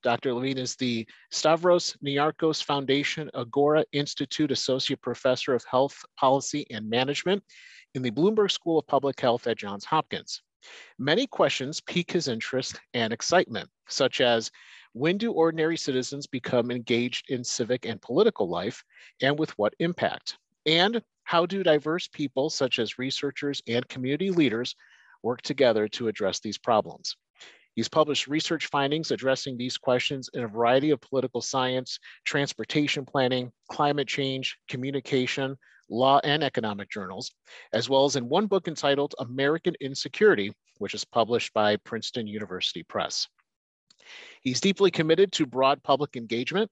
Dr. Levine is the Stavros Niarchos Foundation Agora Institute Associate Professor of Health Policy and Management in the Bloomberg School of Public Health at Johns Hopkins. Many questions pique his interest and excitement, such as when do ordinary citizens become engaged in civic and political life, and with what impact? And how do diverse people, such as researchers and community leaders, work together to address these problems? He's published research findings addressing these questions in a variety of political science, transportation planning, climate change, communication, law, and economic journals, as well as in one book entitled American Insecurity, which is published by Princeton University Press. He's deeply committed to broad public engagement.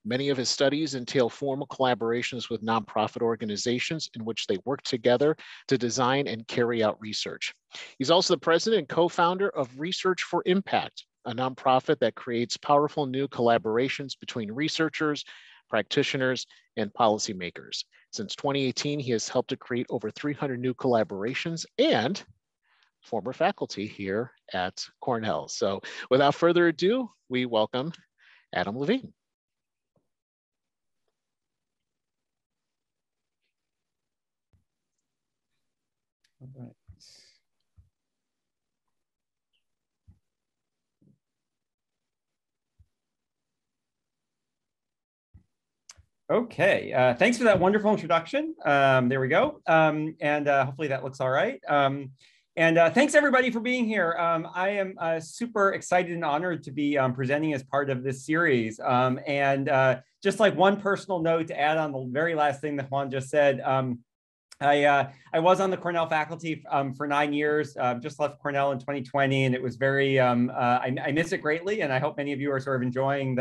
Many of his studies entail formal collaborations with nonprofit organizations in which they work together to design and carry out research. He's also the president and co-founder of Research for Impact, a nonprofit that creates powerful new collaborations between researchers, practitioners, and policymakers. Since 2018, he has helped to create over 300 new collaborations and former faculty here at Cornell. So without further ado, we welcome Adam Levine. All right. Okay, thanks for that wonderful introduction. There we go. Hopefully that looks all right. Thanks everybody for being here. I am super excited and honored to be presenting as part of this series. Just like one personal note to add on the very last thing that Juan just said, I was on the Cornell faculty for 9 years, just left Cornell in 2020, and it was very, I miss it greatly, and I hope many of you are sort of enjoying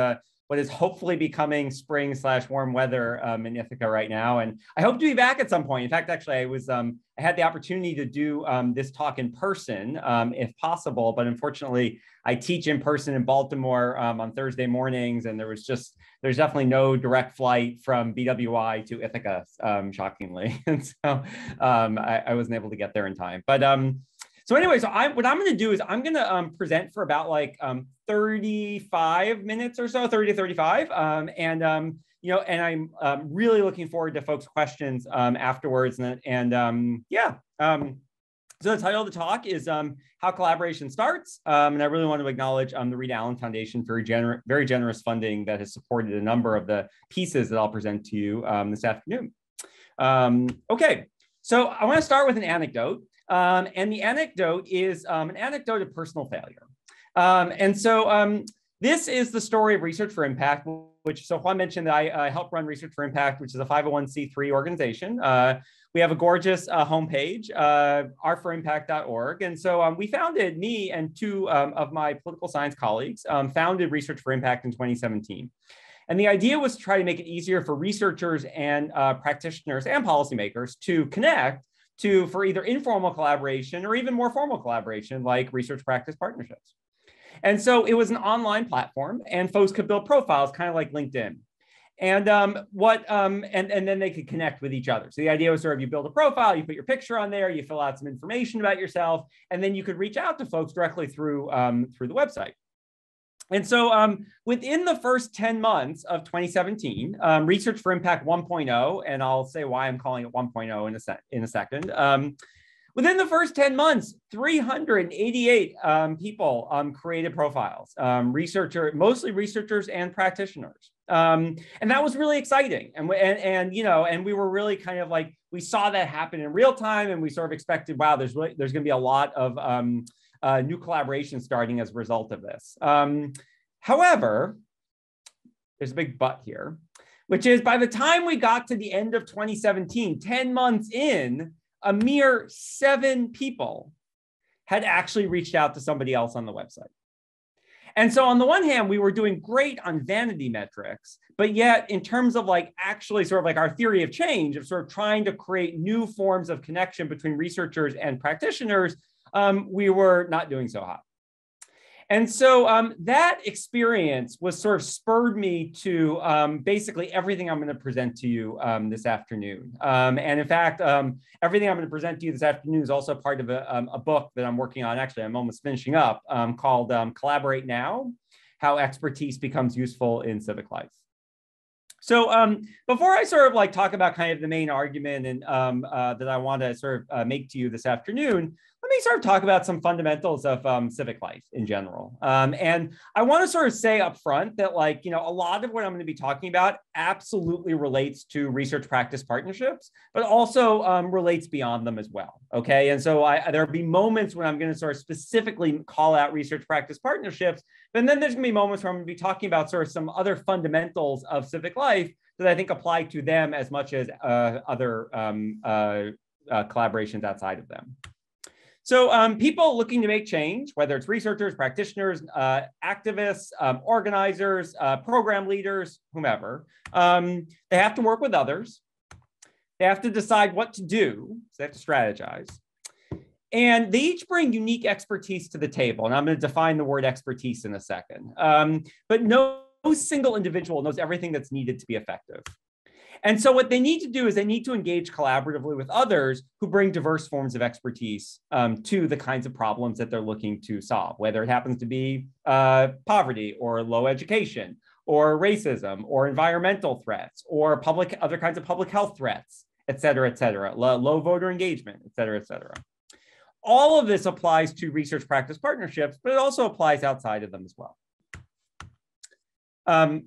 what is hopefully becoming spring/warm weather in Ithaca right now. And I hope to be back at some point. In fact, actually, I had the opportunity to do this talk in person, if possible, but unfortunately, I teach in person in Baltimore on Thursday mornings, and there's definitely no direct flight from BWI to Ithaca, shockingly. And so I wasn't able to get there in time. But so anyway, what I'm going to do is I'm going to present for about like 35 minutes or so, 30 to 35. And I'm really looking forward to folks' questions afterwards. So the title of the talk is How Collaboration Starts. And I really want to acknowledge the Reed Allen Foundation for very generous funding that has supported a number of the pieces that I'll present to you this afternoon. Okay, so I want to start with an anecdote. And the anecdote is an anecdote of personal failure. This is the story of Research for Impact, so Juan mentioned that I help run Research for Impact, which is a 501c3 organization. We have a gorgeous homepage, rforimpact.org. And so me and two of my political science colleagues founded Research for Impact in 2017. And the idea was to try to make it easier for researchers and practitioners and policymakers to connect for either informal collaboration or even more formal collaboration like research practice partnerships. And so it was an online platform and folks could build profiles kind of like LinkedIn. And then they could connect with each other. So the idea was sort of you build a profile, you put your picture on there, you fill out some information about yourself, and then you could reach out to folks directly through the website. And so within the first 10 months of 2017, Research for Impact 1.0, and I'll say why I'm calling it 1.0 in a second. Within the first 10 months, 388 people created profiles, mostly researchers and practitioners. And that was really exciting. And we were really kind of like, we saw that happen in real time, and we sort of expected, wow, there's going to be a lot of new collaboration starting as a result of this. However, there's a big but here, which is by the time we got to the end of 2017, 10 months in, a mere 7 people had actually reached out to somebody else on the website. And so on the one hand, we were doing great on vanity metrics, but yet in terms of like actually sort of like our theory of change of sort of trying to create new forms of connection between researchers and practitioners, we were not doing so hot. And so that experience was sort of spurred me to basically everything I'm going to present to you this afternoon. And in fact, everything I'm going to present to you this afternoon is also part of a book that I'm working on. Actually, I'm almost finishing up called Collaborate Now: how expertise becomes useful in civic life. So before I sort of like talk about kind of the main argument and that I want to sort of make to you this afternoon, let me sort of talk about some fundamentals of civic life in general. And I want to sort of say up front that, like, you know, a lot of what I'm going to be talking about absolutely relates to research practice partnerships, but also relates beyond them as well. Okay. And so there'll be moments when I'm going to sort of specifically call out research practice partnerships, but then there's going to be moments where I'm going to be talking about sort of some other fundamentals of civic life that I think apply to them as much as other collaborations outside of them. So people looking to make change, whether it's researchers, practitioners, activists, organizers, program leaders, whomever, they have to work with others. They have to decide what to do. So they have to strategize. And they each bring unique expertise to the table. And I'm going to define the word expertise in a second. But no single individual knows everything that's needed to be effective. And so what they need to do is they need to engage collaboratively with others who bring diverse forms of expertise to the kinds of problems that they're looking to solve, whether it happens to be poverty or low education or racism or environmental threats or other kinds of public health threats, et cetera, low voter engagement, et cetera. All of this applies to research practice partnerships, but it also applies outside of them as well.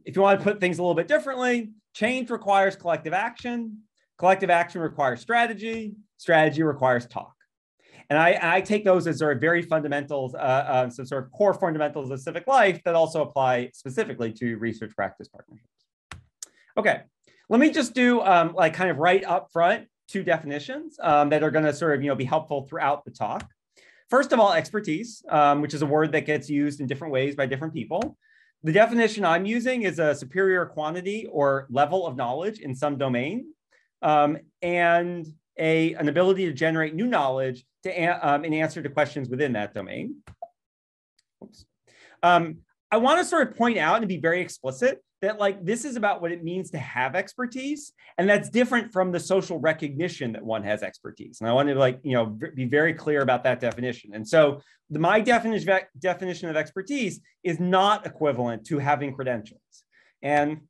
If you want to put things a little bit differently, change requires collective action. Collective action requires strategy. Strategy requires talk. And I take those as sort of very fundamentals, some sort of core fundamentals of civic life that also apply specifically to research practice partnerships. Okay, let me just do like kind of right up front two definitions that are going to sort of be helpful throughout the talk. First of all, expertise, which is a word that gets used in different ways by different people. The definition I'm using is a superior quantity or level of knowledge in some domain, and an ability to generate new knowledge in answer to questions within that domain. Oops. I want to sort of point out and be very explicit that, like, this is about what it means to have expertise, and that's different from the social recognition that one has expertise. And I want to, like, be very clear about that definition. And so my definition of expertise is not equivalent to having credentials. And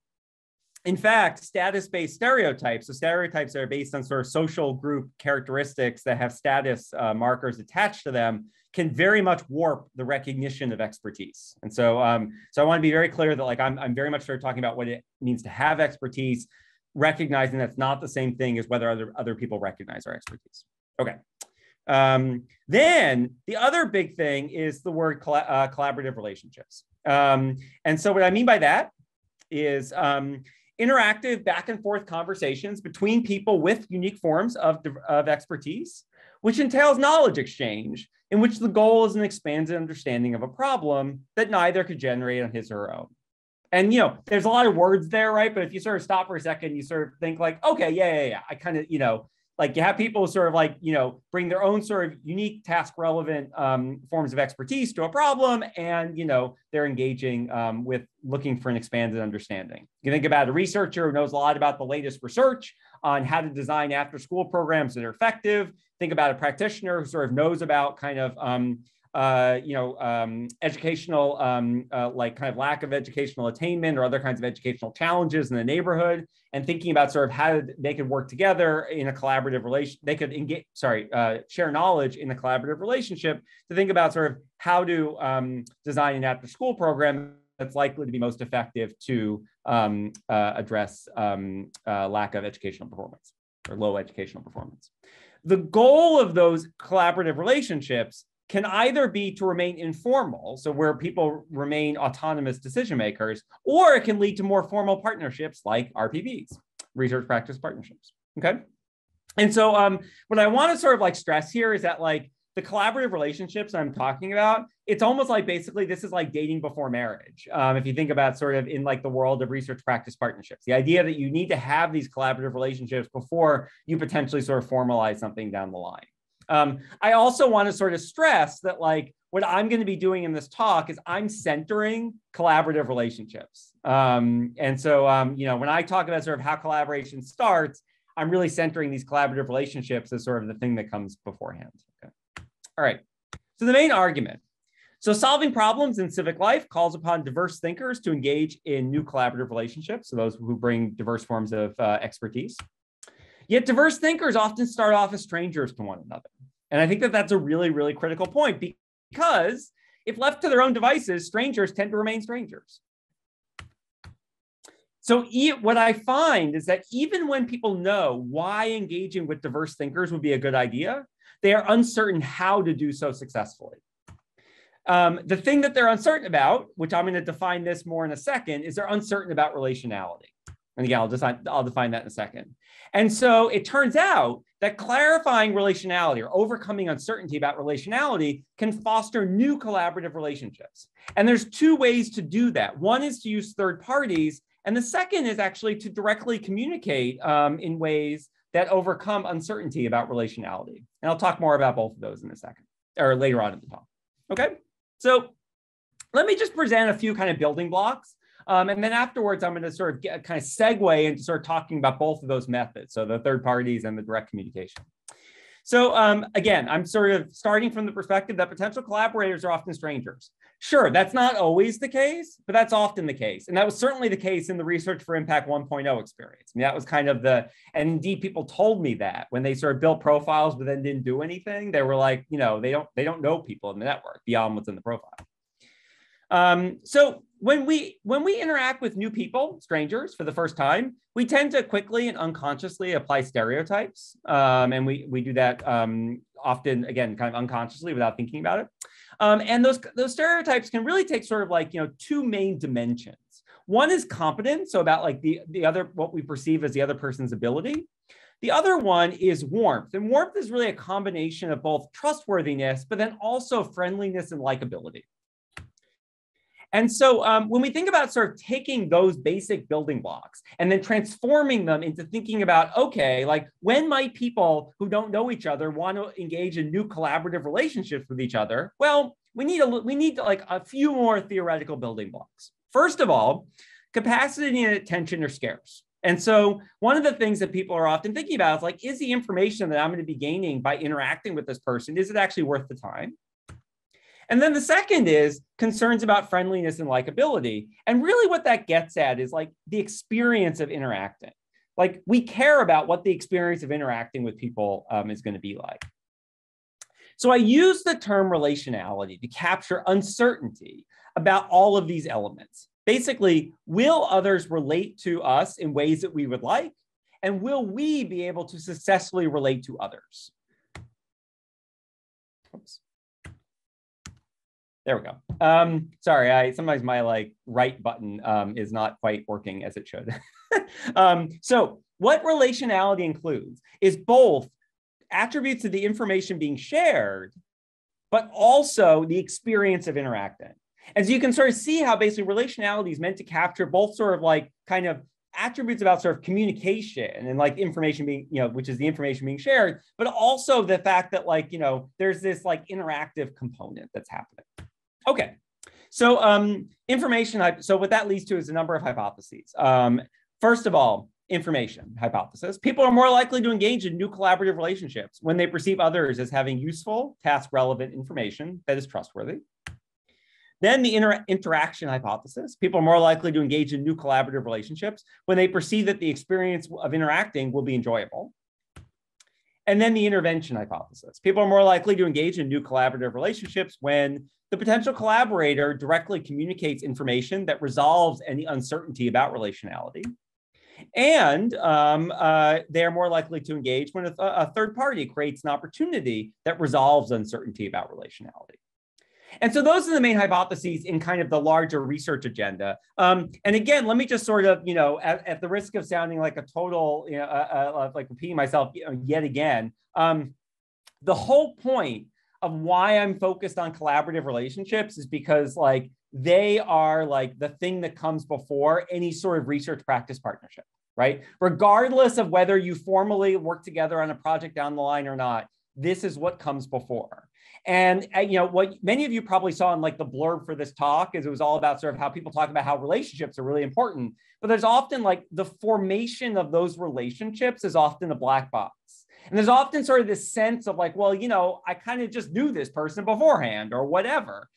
in fact, status-based stereotypes, so stereotypes that are based on sort of social group characteristics that have status markers attached to them, can very much warp the recognition of expertise. And so, so I want to be very clear that, like, I'm very much sort of talking about what it means to have expertise, recognizing that's not the same thing as whether other people recognize our expertise. Okay. Then the other big thing is the word collaborative relationships. And so what I mean by that is interactive back and forth conversations between people with unique forms of expertise, which entails knowledge exchange, in which the goal is an expanded understanding of a problem that neither could generate on his or her own. And, there's a lot of words there, right? But if you sort of stop for a second, you sort of think like, okay, yeah. I kind of, like, you have people sort of like, bring their own sort of unique task relevant forms of expertise to a problem. And, they're engaging with looking for an expanded understanding. You think about a researcher who knows a lot about the latest research on how to design after school programs that are effective. Think about a practitioner who sort of knows about kind of, educational, like kind of lack of educational attainment or other kinds of educational challenges in the neighborhood, and thinking about sort of how they could work together in a collaborative relation. They could share knowledge in a collaborative relationship to think about sort of how to design an after school program that's likely to be most effective to address lack of educational performance or low educational performance. The goal of those collaborative relationships can either be to remain informal, so where people remain autonomous decision makers, or it can lead to more formal partnerships like RPPs, research practice partnerships, okay? And so what I want to sort of like stress here is that, like, the collaborative relationships I'm talking about, it's almost like basically this is like dating before marriage. If you think about sort of in like the world of research practice partnerships, the idea that you need to have these collaborative relationships before you potentially sort of formalize something down the line. I also want to sort of stress that, like, what I'm going to be doing in this talk is I'm centering collaborative relationships. And so, when I talk about sort of how collaboration starts, I'm really centering these collaborative relationships as sort of the thing that comes beforehand. Okay. All right. So the main argument. So solving problems in civic life calls upon diverse thinkers to engage in new collaborative relationships, so those who bring diverse forms of expertise. Yet diverse thinkers often start off as strangers to one another. And I think that that's a really, really critical point, because if left to their own devices, strangers tend to remain strangers. So what I find is that even when people know why engaging with diverse thinkers would be a good idea, they are uncertain how to do so successfully. The thing that they're uncertain about, which I'm going to define this more in a second, is they're uncertain about relationality. And again, I'll define that in a second. And so it turns out that clarifying relationality or overcoming uncertainty about relationality can foster new collaborative relationships. And there's two ways to do that. One is to use third parties, and the second is actually to directly communicate in ways that overcome uncertainty about relationality. And I'll talk more about both of those in a second, or later on in the talk. Okay, so let me just present a few kind of building blocks. And then afterwards, I'm going to sort of kind of segue into sort of talking about both of those methods, so the third parties and the direct communication. So again, I'm sort of starting from the perspective that potential collaborators are often strangers. Sure, that's not always the case, but that's often the case. And that was certainly the case in the Research for Impact 1.0 experience. I mean, that was kind of and indeed people told me that when they sort of built profiles but then didn't do anything, they were like, you know, they don't know people in the network beyond what's in the profile. So when we interact with new people, strangers, for the first time, we tend to quickly and unconsciously apply stereotypes. And we do that often, again, kind of unconsciously without thinking about it. And those stereotypes can really take sort of like, you know, two main dimensions. One is competence, so about like the other, what we perceive as the other person's ability. The other one is warmth. And warmth is really a combination of both trustworthiness, but then also friendliness and likability. And so when we think about sort of taking those basic building blocks and then transforming them into thinking about, okay, like when might people who don't know each other want to engage in new collaborative relationships with each other? Well, we need like a few more theoretical building blocks. First of all, capacity and attention are scarce. And so one of the things that people are often thinking about is like, is the information that I'm going to be gaining by interacting with this person, is it actually worth the time? And then the second is concerns about friendliness and likability. And really what that gets at is like the experience of interacting. Like we care about what the experience of interacting with people is going to be like. So I use the term relationality to capture uncertainty about all of these elements. Basically, will others relate to us in ways that we would like? And will we be able to successfully relate to others? Oops. There we go. Sorry, sometimes my like right button is not quite working as it should. So what relationality includes is both attributes of the information being shared, but also the experience of interacting. And so you can sort of see how basically relationality is meant to capture both sort of like kind of attributes about sort of communication and like information being, you know, which is the information being shared, but also the fact that like, you know, there's this like interactive component that's happening. Okay, so information, so what that leads to is a number of hypotheses. First of all, information hypothesis. People are more likely to engage in new collaborative relationships when they perceive others as having useful, task-relevant information that is trustworthy. Then the interaction hypothesis. People are more likely to engage in new collaborative relationships when they perceive that the experience of interacting will be enjoyable. And then the intervention hypothesis. People are more likely to engage in new collaborative relationships when the potential collaborator directly communicates information that resolves any uncertainty about relationality. And they're more likely to engage when a third party creates an opportunity that resolves uncertainty about relationality. And so those are the main hypotheses in kind of the larger research agenda. And again, let me just sort of, you know, at the risk of sounding like a total, you know, like repeating myself yet again, the whole point of why I'm focused on collaborative relationships is because like they are like the thing that comes before any sort of research practice partnership, right? Regardless of whether you formally work together on a project down the line or not, this is what comes before. And you know, what many of you probably saw in like the blurb for this talk is it was all about sort of how people talk about how relationships are really important, but there's often like the formation of those relationships is often a black box. And there's often sort of this sense of like, well, you know, I kind of just knew this person beforehand or whatever.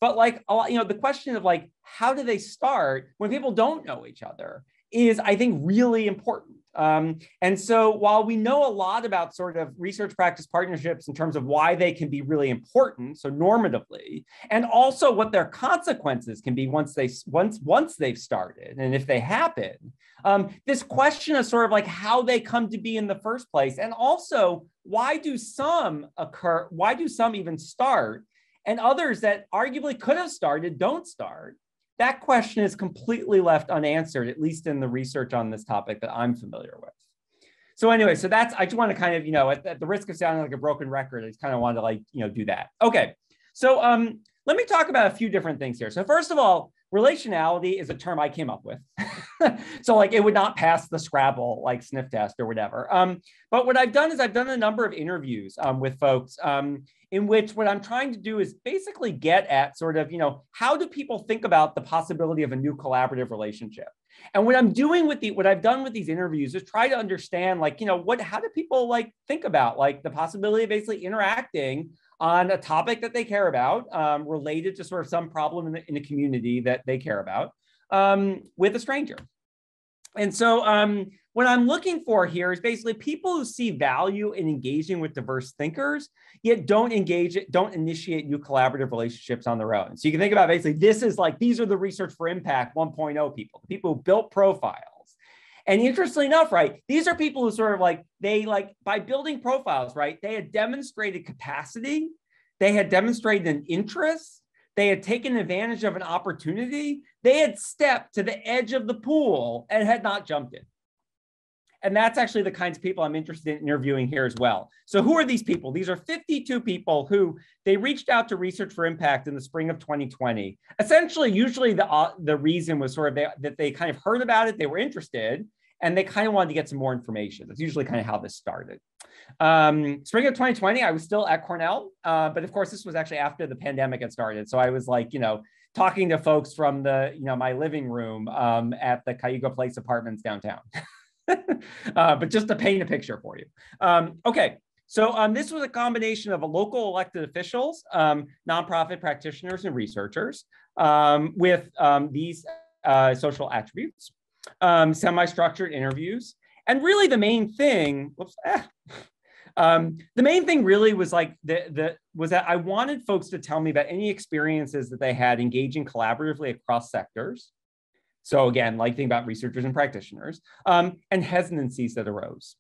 But like, the question of like, how do they start when people don't know each other is, I think, really important. And so while we know a lot about sort of research practice partnerships in terms of why they can be really important, so normatively, and also what their consequences can be once they've started and if they happen, this question of sort of like how they come to be in the first place, and also why do some occur, why do some even start, and others that arguably could have started don't start. That question is completely left unanswered, at least in the research on this topic that I'm familiar with. So anyway, so that's, I just want to kind of, at the risk of sounding like a broken record, I just kind of wanted to like, do that. Okay, so let me talk about a few different things here. So first of all, relationality is a term I came up with. So like it would not pass the Scrabble like sniff test or whatever. But what I've done is I've done a number of interviews with folks in which what I'm trying to do is basically get at sort of, how do people think about the possibility of a new collaborative relationship? And what I'm doing with what I've done with these interviews is try to understand like, how do people like think about like the possibility of basically interacting on a topic that they care about, related to sort of some problem in the community that they care about, with a stranger. And so what I'm looking for here is basically people who see value in engaging with diverse thinkers, yet don't initiate new collaborative relationships on their own. So you can think about basically, this is like, these are the research for impact 1.0 people, the people who built profiles. And interestingly enough, right, these are people who sort of like, by building profiles, right, they had demonstrated capacity, they had demonstrated an interest, they had taken advantage of an opportunity, they had stepped to the edge of the pool and had not jumped in. And that's actually the kinds of people I'm interested in interviewing here as well. So who are these people? These are 52 people who they reached out to Research for Impact in the spring of 2020. Essentially, usually the reason was sort of that they kind of heard about it, they were interested, and they kind of wanted to get some more information. That's usually kind of how this started. Spring of 2020, I was still at Cornell, but of course, this was actually after the pandemic had started. So I was like, talking to folks from my living room at the Cayuga Place Apartments downtown. But just to paint a picture for you. Okay, so this was a combination of local elected officials, nonprofit practitioners and researchers with these social attributes, semi-structured interviews. And really the main thing, the main thing really was like was that I wanted folks to tell me about any experiences that they had engaging collaboratively across sectors. So again, like thinking about researchers and practitioners, and hesitancies that arose.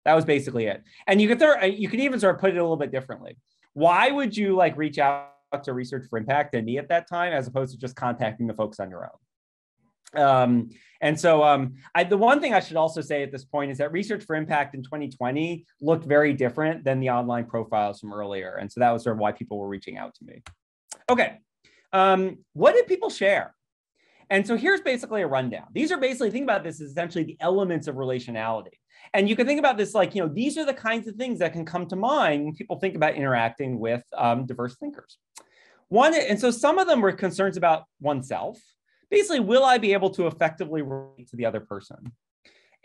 That was basically it. And you could even sort of put it a little bit differently. Why would you like reach out to Research for Impact and me at that time, as opposed to just contacting the folks on your own? And so the one thing I should also say at this point is that Research for Impact in 2020 looked very different than the online profiles from earlier. And so that was sort of why people were reaching out to me. Okay, what did people share? And so here's basically a rundown. These are basically, think about this as essentially the elements of relationality. And you can think about this like, these are the kinds of things that can come to mind when people think about interacting with diverse thinkers. And so some of them were concerns about oneself. Basically, will I be able to effectively relate to the other person?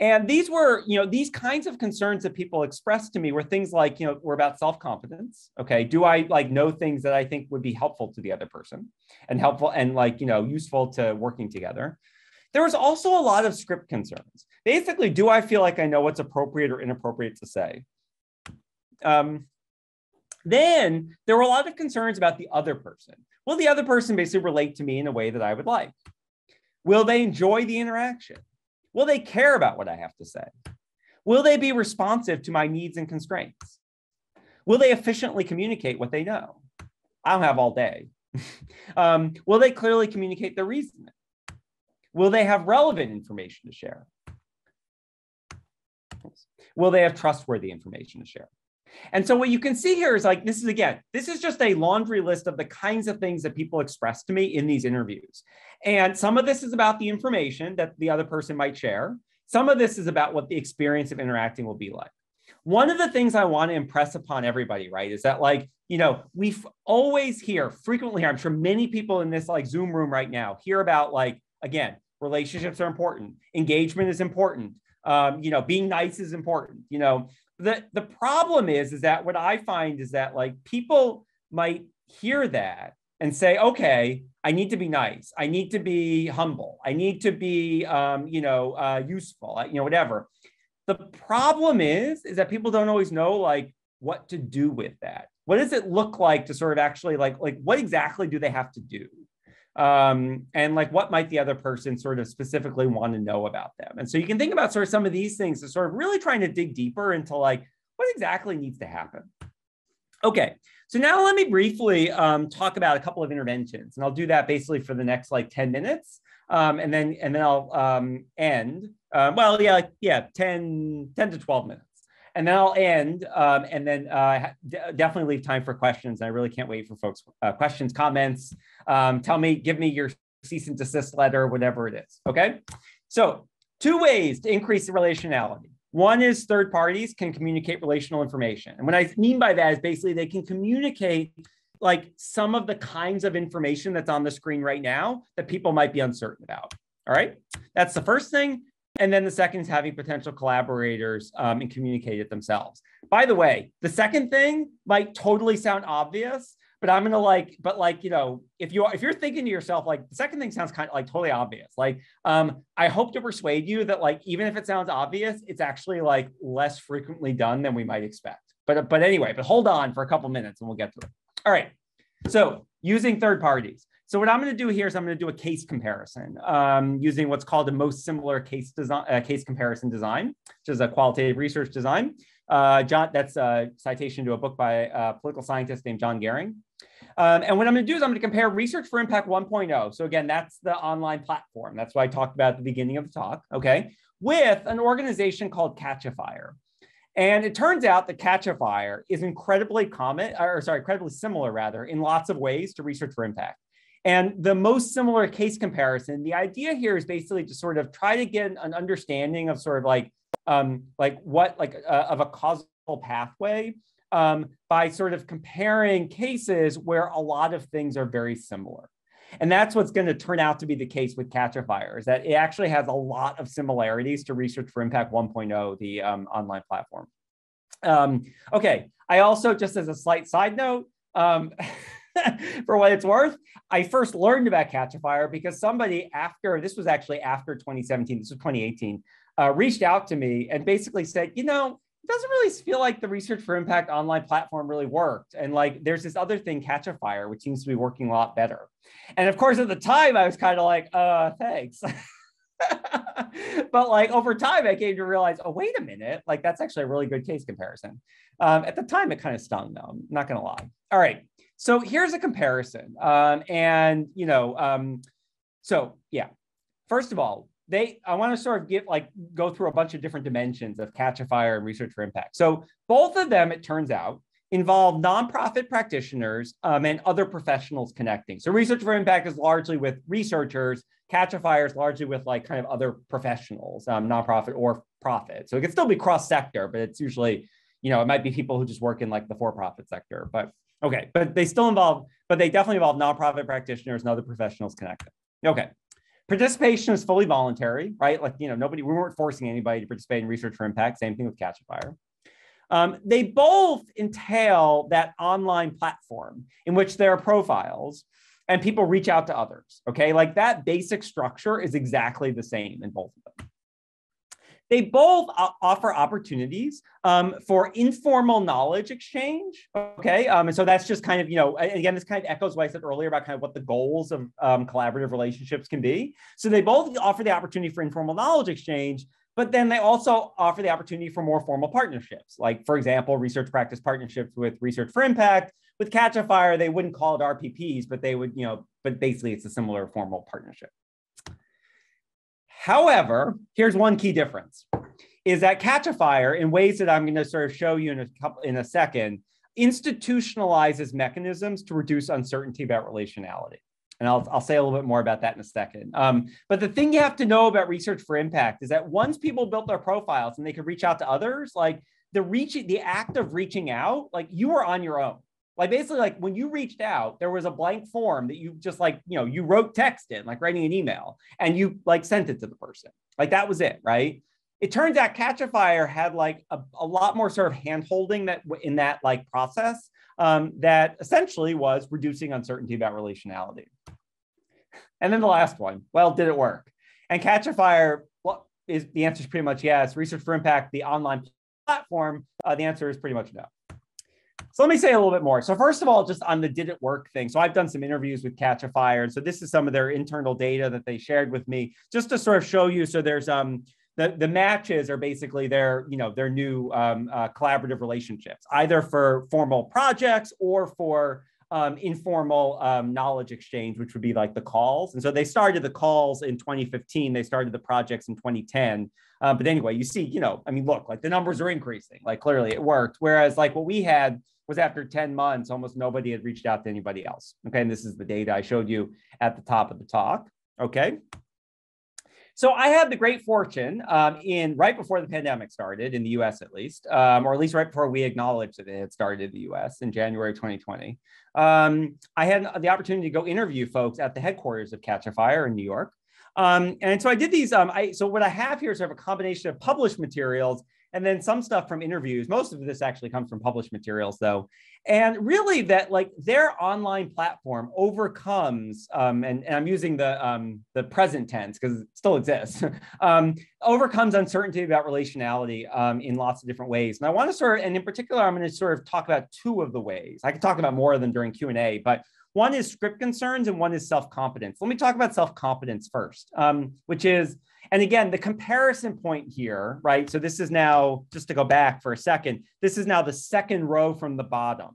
And these were, these kinds of concerns that people expressed to me were things like, were about self-confidence. Okay, do I like know things that I think would be helpful to the other person and helpful and like, useful to working together? There was also a lot of script concerns. Basically, do I feel like I know what's appropriate or inappropriate to say? Then there were a lot of concerns about the other person. Will the other person basically relate to me in a way that I would like? Will they enjoy the interaction? Will they care about what I have to say? Will they be responsive to my needs and constraints? Will they efficiently communicate what they know? I don't have all day. Will they clearly communicate their reasoning? Will they have relevant information to share? Will they have trustworthy information to share? And so what you can see here is like, this is just a laundry list of the kinds of things that people express to me in these interviews. And some of this is about the information that the other person might share. Some of this is about what the experience of interacting will be like. One of the things I want to impress upon everybody, right, is that like, we always hear frequently, I'm sure many people in this like Zoom room right now hear about like, again, relationships are important. Engagement is important. Being nice is important. The problem is that what I find is that like people might hear that and say, okay, I need to be nice. I need to be humble. I need to be, useful, whatever. The problem is that people don't always know like what to do with that. What does it look like to sort of actually like what exactly do they have to do? And like what might the other person sort of specifically want to know about them? And so you can think about sort of some of these things as sort of really trying to dig deeper into like what exactly needs to happen. Okay, so now let me briefly talk about a couple of interventions, and I'll do that basically for the next like 10 minutes. And then I'll end. 10 to 12 minutes. And then I'll end and then definitely leave time for questions. I really can't wait for folks' questions, comments. Give me your cease and desist letter, whatever it is, okay? So 2 ways to increase the relationality. One is third parties can communicate relational information. And what I mean by that is basically they can communicate like some of the kinds of information that's on the screen right now that people might be uncertain about, all right? That's the first thing. And then the second is having potential collaborators and communicate it themselves. By the way, the second thing might totally sound obvious, but I'm gonna if you're thinking to yourself, like the second thing sounds kind of like totally obvious. Like, I hope to persuade you that like, even if it sounds obvious, it's actually like less frequently done than we might expect. But anyway, hold on for a couple minutes and we'll get to it. All right, so using third parties. So what I'm going to do here is I'm going to do a case comparison using what's called a most similar case comparison design, which is a qualitative research design. That's a citation to a book by a political scientist named John Gehring. And what I'm going to do is I'm going to compare Research for Impact 1.0. So again, that's the online platform. That's what I talked about at the beginning of the talk, okay, with an organization called Cachifier. And it turns out that Cachifier is incredibly similar rather, in lots of ways to Research for Impact. And the most similar case comparison, the idea here is basically to sort of try to get an understanding of sort of of a causal pathway by sort of comparing cases where a lot of things are very similar. And that's what's going to turn out to be the case with Cachifier, is that it actually has a lot of similarities to Research for Impact 1.0, the online platform. Okay, I also, just as a slight side note, for what it's worth, I first learned about Cachifier because somebody this was actually after 2017, this was 2018, reached out to me and basically said, it doesn't really feel like the Research for Impact online platform really worked. And like, there's this other thing, Cachifier, which seems to be working a lot better. And of course, at the time, I was kind of like, thanks. But like over time, I came to realize, oh, wait a minute, like that's actually a really good case comparison. At the time, it kind of stung though, I'm not gonna lie. All right, so here's a comparison. First of all, I want to sort of go through a bunch of different dimensions of Cachifier and Research for Impact. So both of them, it turns out, involve nonprofit practitioners and other professionals connecting. So Research for Impact is largely with researchers. Cachifier is largely with like kind of other professionals, nonprofit or profit. So it can still be cross-sector, but it's usually, it might be people who just work in like the for-profit sector. But okay, but they definitely involve nonprofit practitioners and other professionals connecting. Okay. Participation is fully voluntary, right? Like, we weren't forcing anybody to participate in Research for Impact. Same thing with Cachifier. They both entail that online platform in which there are profiles and people reach out to others, okay? Like that basic structure is exactly the same in both of them. They both offer opportunities for informal knowledge exchange, okay? And so that's just kind of, again, this kind of echoes what I said earlier about kind of what the goals of collaborative relationships can be. So they both offer the opportunity for informal knowledge exchange, but then they also offer the opportunity for more formal partnerships. Like, for example, research practice partnerships with Research for Impact. With Cachifier, they wouldn't call it RPPs, but they would, but basically it's a similar formal partnership. However, here's one key difference, is that Cachifier, in ways that I'm going to sort of show you in a second, institutionalizes mechanisms to reduce uncertainty about relationality. And I'll say a little bit more about that in a second. But the thing you have to know about Research for Impact is that once people built their profiles and they could reach out to others, like the act of reaching out, like you were on your own. Like basically, like when you reached out, there was a blank form that you just like, you wrote text in, like writing an email, and you like sent it to the person. Like that was it, right? It turns out Cachifier had like a lot more sort of hand-holding that in that like process that essentially was reducing uncertainty about relationality. And then the last one, well, did it work? And Cachifier, well, the answer is pretty much yes. Research for Impact, the online platform, the answer is pretty much no. So let me say a little bit more. So first of all, just on the did it work thing. So I've done some interviews with Cachifier. And so this is some of their internal data that they shared with me, just to sort of show you. So there's the matches are basically their new collaborative relationships, either for formal projects or for informal knowledge exchange, which would be like the calls. And so they started the calls in 2015. They started the projects in 2010. But anyway, you see, I mean, look, like the numbers are increasing, like clearly it worked. Whereas like what we had was after 10 months, almost nobody had reached out to anybody else. Okay. And this is the data I showed you at the top of the talk. Okay. So I had the great fortune in right before the pandemic started in the US at least, or at least right before we acknowledged that it had started in the US in January of 2020. I had the opportunity to go interview folks at the headquarters of Cachifier in New York. And so I did these, so what I have here is sort of a combination of published materials and then some stuff from interviews. Most of this actually comes from published materials though. And really that like their online platform overcomes, and I'm using the present tense because it still exists, overcomes uncertainty about relationality in lots of different ways. And I want to sort of, and in particular, I'm going to sort of talk about two of the ways. I could talk about more of them during Q&A, but one is script concerns and one is self-competence. Let me talk about self-competence first, which is, and again, the comparison point here, right? So this is now, just to go back for a second, this is now the second row from the bottom.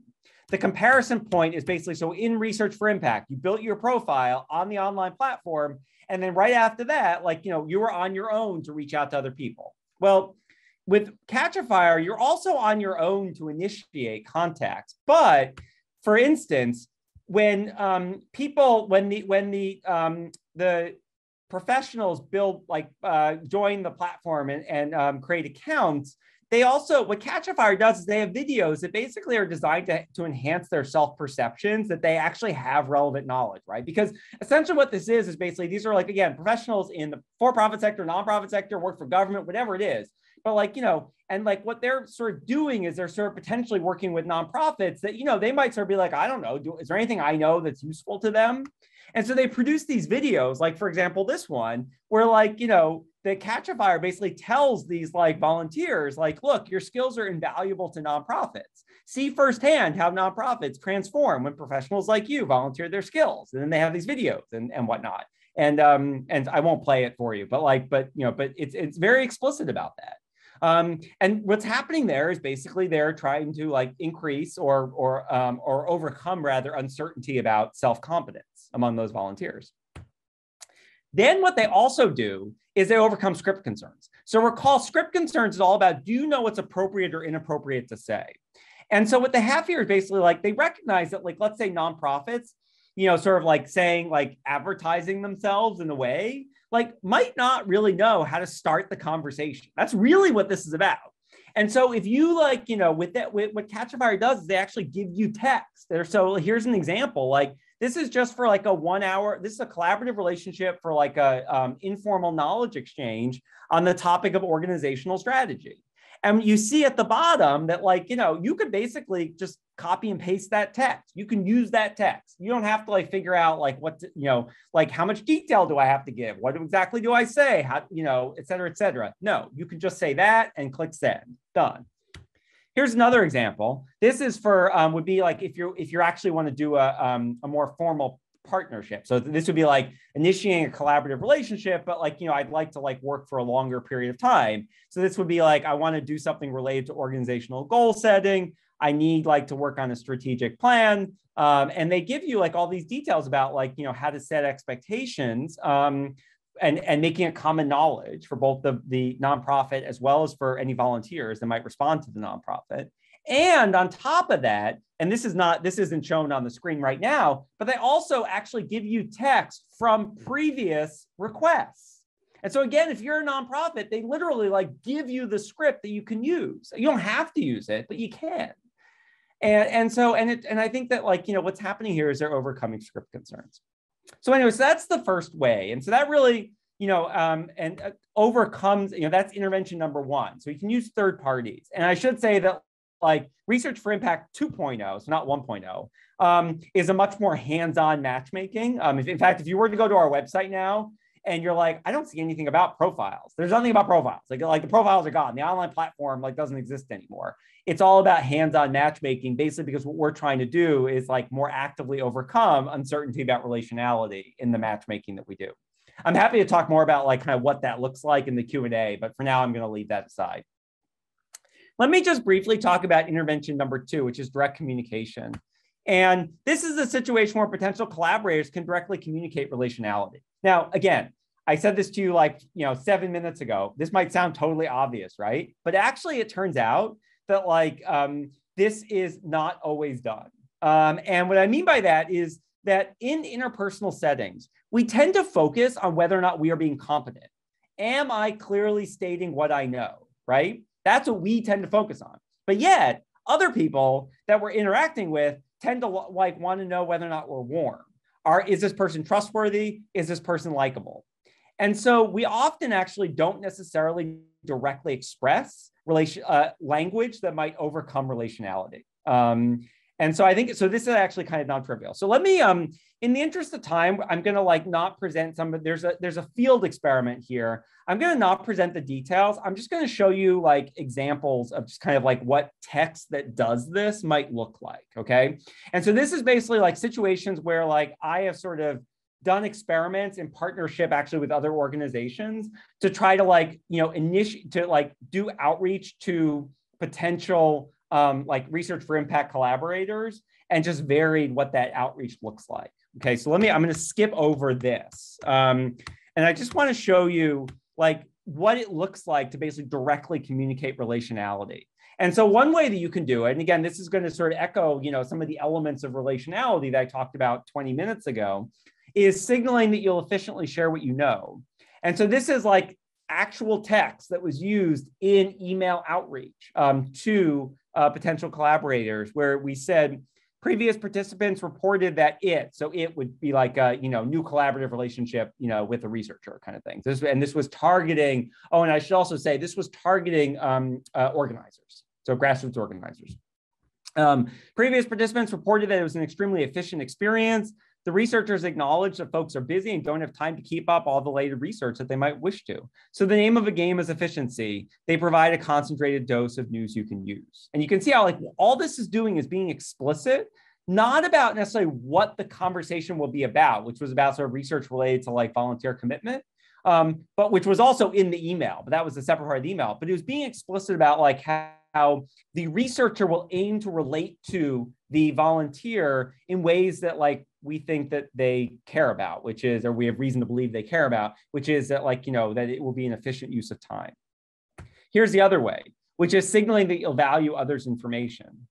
The comparison point is basically, so in Research for Impact, you built your profile on the online platform. And then right after that, like, you were on your own to reach out to other people. Well, with Cachifier, you're also on your own to initiate contacts. But for instance, when the professionals build join the platform and create accounts, they also, what Cachifier does is they have videos that basically are designed to enhance their self-perceptions that they actually have relevant knowledge, right? Because essentially what this is basically, these are like, again, professionals in the for-profit sector, nonprofit sector, work for government, whatever it is. But and like what they're sort of doing is they're sort of potentially working with nonprofits that, they might sort of be like, I don't know, is there anything I know that's useful to them? And so they produce these videos, like, for example, this one, where the Cachifier basically tells these volunteers, look, your skills are invaluable to nonprofits. See firsthand how nonprofits transform when professionals like you volunteer their skills. And then they have these videos and whatnot. And I won't play it for you, but it's very explicit about that. And what's happening there is basically they're trying to increase or overcome rather uncertainty about self-competence among those volunteers. Then what they also do is they overcome script concerns. So recall, script concerns is all about, do you know what's appropriate or inappropriate to say? And so what they have here is basically they recognize that let's say nonprofits, sort of saying advertising themselves in a way, might not really know how to start the conversation. That's really what this is about. And so if you what Cachifier does is they actually give you text. So here's an example, this is just for a 1 hour, this is a collaborative relationship for a informal knowledge exchange on the topic of organizational strategy. And you see at the bottom that you could basically just copy and paste that text. You can use that text. You don't have to figure out what to, how much detail do I have to give? What exactly do I say? How, et cetera, et cetera. No, you can just say that and click send, done. Here's another example. This is for, would be if you actually want to do a more formal partnership. So this would be initiating a collaborative relationship, but I'd like to work for a longer period of time. So this would be I want to do something related to organizational goal setting. I need to work on a strategic plan. And they give you all these details about how to set expectations and making a common knowledge for both the nonprofit as well as for any volunteers that might respond to the nonprofit. And on top of that, and this isn't shown on the screen right now, but they also actually give you text from previous requests. And so again, if you're a nonprofit, they literally give you the script that you can use. You don't have to use it, but you can. And I think that what's happening here is they're overcoming script concerns. So anyway, so that's the first way. And so that really overcomes, that's intervention number one. So you can use third parties. And I should say that like Research for Impact 2.0, so not 1.0, is a much more hands-on matchmaking. In fact, if you were to go to our website now and you're like, I don't see anything about profiles. There's nothing about profiles. Like the profiles are gone. The online platform like doesn't exist anymore. It's all about hands-on matchmaking, basically because what we're trying to do is like more actively overcome uncertainty about relationality in the matchmaking that we do. I'm happy to talk more about like kind of what that looks like in the Q&A, but for now, I'm going to leave that aside. Let me just briefly talk about intervention number 2, which is direct communication. And this is a situation where potential collaborators can directly communicate relationality. Now, again, I said this to you like 7 minutes ago. This might sound totally obvious, right? But actually, it turns out that like this is not always done. And what I mean by that is that in interpersonal settings, we tend to focus on whether or not we are being competent. Am I clearly stating what I know, right? That's what we tend to focus on. But yet, other people that we're interacting with tend to like want to know whether or not we're warm. Is this person trustworthy? Is this person likable? And so we often actually don't necessarily directly express language that might overcome relationality. And so I think, so this is actually kind of non-trivial. So let me, in the interest of time, I'm going to like not present some, there's a field experiment here. I'm going to not present the details. I'm just going to show you like examples of just kind of like what text that does this might look like, okay? And so this is basically like situations where like I have sort of done experiments in partnership actually with other organizations to try to like, do outreach to potential like Research for Impact collaborators and just varied what that outreach looks like. Okay, so I'm going to skip over this. And I just want to show you like what it looks like to basically directly communicate relationality. And so one way that you can do it, and again, this is going to sort of echo, some of the elements of relationality that I talked about 20 minutes ago, is signaling that you'll efficiently share what you know. And so this is like actual text that was used in email outreach to potential collaborators, where we said previous participants reported that so it would be like a new collaborative relationship with a researcher kind of thing. This was targeting, and I should also say this was targeting organizers, so grassroots organizers. Previous participants reported that it was an extremely efficient experience. The researchers acknowledge that folks are busy and don't have time to keep up all the latest research that they might wish to. So the name of a game is efficiency. They provide a concentrated dose of news you can use. And you can see how like all this is doing is being explicit, not about necessarily what the conversation will be about, which was about sort of research related to like volunteer commitment, but which was also in the email, but that was a separate part of the email. But it was being explicit about like how the researcher will aim to relate to the volunteer in ways that like we think that they care about, which is, or we have reason to believe they care about, which is that like, that it will be an efficient use of time. Here's the other way, which is signaling that you'll value others' information.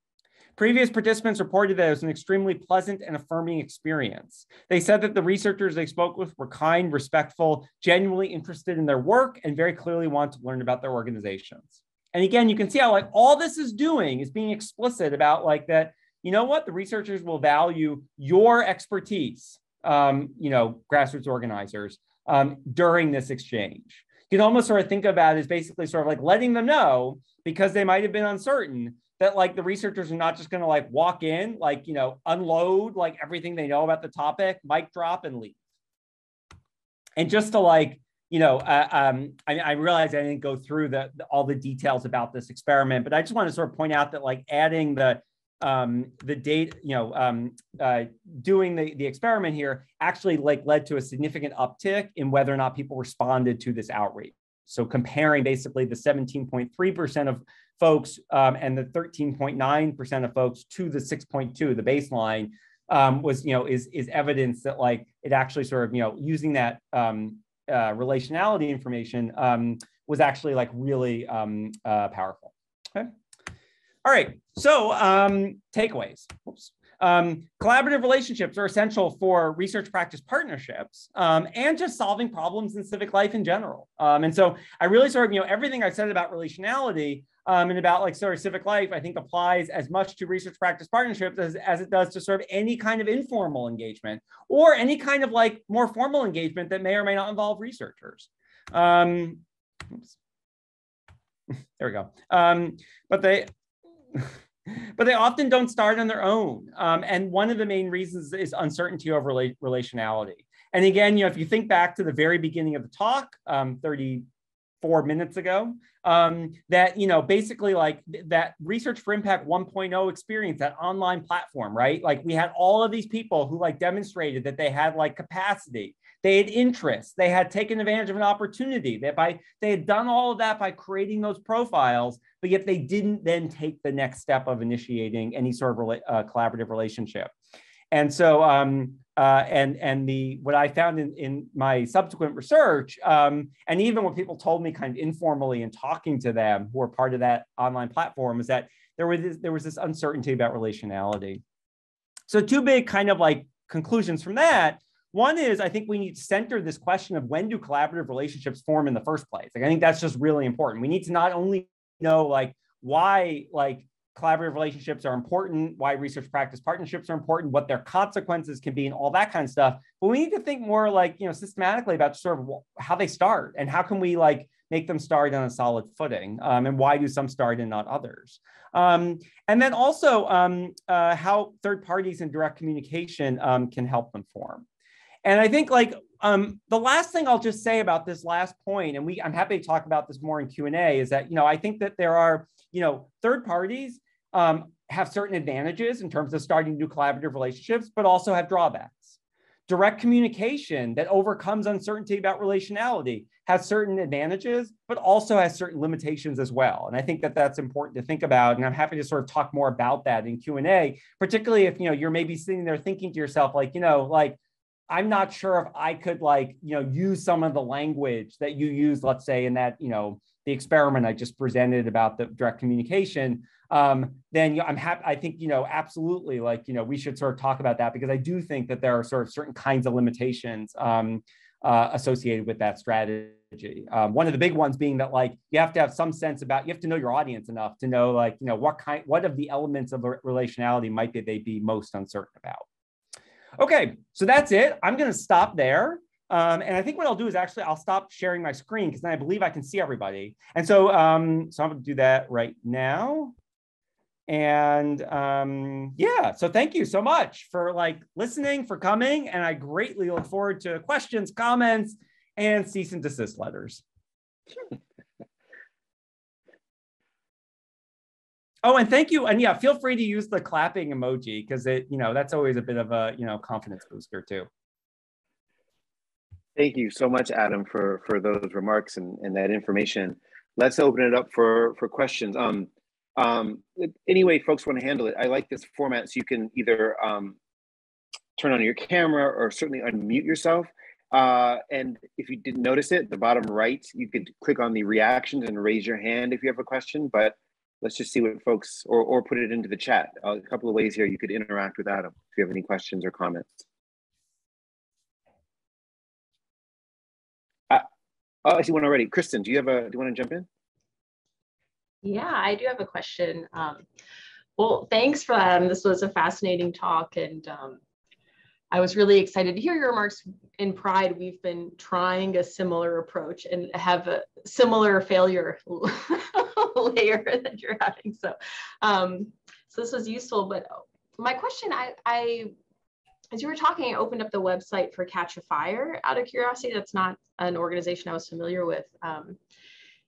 Previous participants reported that it was an extremely pleasant and affirming experience. They said that the researchers they spoke with were kind, respectful, genuinely interested in their work, and very clearly want to learn about their organizations. And again, you can see how like all this is doing is being explicit about like that, the researchers will value your expertise, grassroots organizers, during this exchange. You can almost sort of think about it as basically sort of like letting them know, because they might have been uncertain, that like the researchers are not just going to like walk in, like, unload like everything they know about the topic, mic drop and leave. And just to like, I realize I didn't go through all the details about this experiment, but I just want to sort of point out that like adding the date, doing the experiment here actually like led to a significant uptick in whether or not people responded to this outreach. So comparing basically the 17.3% of folks and the 13.9% of folks to the 6.2, the baseline, was, is evidence that like it actually sort of, using that relationality information was actually like really powerful. Okay. All right. So takeaways. Oops. Collaborative relationships are essential for research practice partnerships and just solving problems in civic life in general. And so I really sort of, everything I said about relationality and about like sort of civic life, I think applies as much to research practice partnerships as it does to sort of any kind of informal engagement or any kind of like more formal engagement that may or may not involve researchers. Oops. There we go. But they often don't start on their own. And one of the main reasons is uncertainty over relationality. And again, if you think back to the very beginning of the talk, 34 minutes ago, that, basically like that Research for Impact 1.0 experience, that online platform, right? Like we had all of these people who like demonstrated that they had like capacity, they had interest, they had taken advantage of an opportunity, they had done all of that by creating those profiles, but yet they didn't then take the next step of initiating any sort of collaborative relationship. And so, what I found in my subsequent research, and even what people told me kind of informally in talking to them who were part of that online platform, is that there was this uncertainty about relationality. So two big kind of like conclusions from that. One is, I think we need to center this question of when do collaborative relationships form in the first place? Like, I think that's just really important. We need to not only know like why like collaborative relationships are important, why research practice partnerships are important, what their consequences can be, and all that kind of stuff. But we need to think more like, systematically about sort of how they start and how can we like make them start on a solid footing, and why do some start and not others. And then also how third parties and direct communication can help them form. And I think like the last thing I'll just say about this last point, and I'm happy to talk about this more in Q&A, is that, I think that there are, third parties have certain advantages in terms of starting new collaborative relationships, but also have drawbacks. Direct communication that overcomes uncertainty about relationality has certain advantages, but also has certain limitations as well. And I think that that's important to think about. And I'm happy to sort of talk more about that in Q&A, particularly if, you're maybe sitting there thinking to yourself, like, I'm not sure if I could like, use some of the language that you use, let's say in that, the experiment I just presented about the direct communication, then I'm happy. I think, absolutely, like, we should sort of talk about that, because I do think that there are sort of certain kinds of limitations associated with that strategy. One of the big ones being that like, you have to have some sense about, you have to know your audience enough to know like, what of the elements of relationality might they be most uncertain about. Okay, so that's it. I'm going to stop there. And I think what I'll do is actually I'll stop sharing my screen, because then I believe I can see everybody. And so, I'm going to do that right now. And yeah, so thank you so much for like listening, for coming. And I greatly look forward to questions, comments, and cease and desist letters. Oh, and thank you. And yeah, feel free to use the clapping emoji, because that's always a bit of a, confidence booster too. Thank you so much, Adam, for those remarks and that information. Let's open it up for questions. Any way folks want to handle it, I like this format, so you can either turn on your camera or certainly unmute yourself. And if you didn't notice it, the bottom right, you could click on the reactions and raise your hand if you have a question. But let's just see what folks, or put it into the chat. A couple of ways here you could interact with Adam if you have any questions or comments. Oh, I see one already. Kristen, do you want to jump in? Yeah, I do have a question. Well, thanks for that. This was a fascinating talk, and I was really excited to hear your remarks. In Pride, we've been trying a similar approach and have a similar failure layer that you're having. So, so this was useful. But my question, as you were talking, I opened up the website for Cachifier out of curiosity. That's not an organization I was familiar with.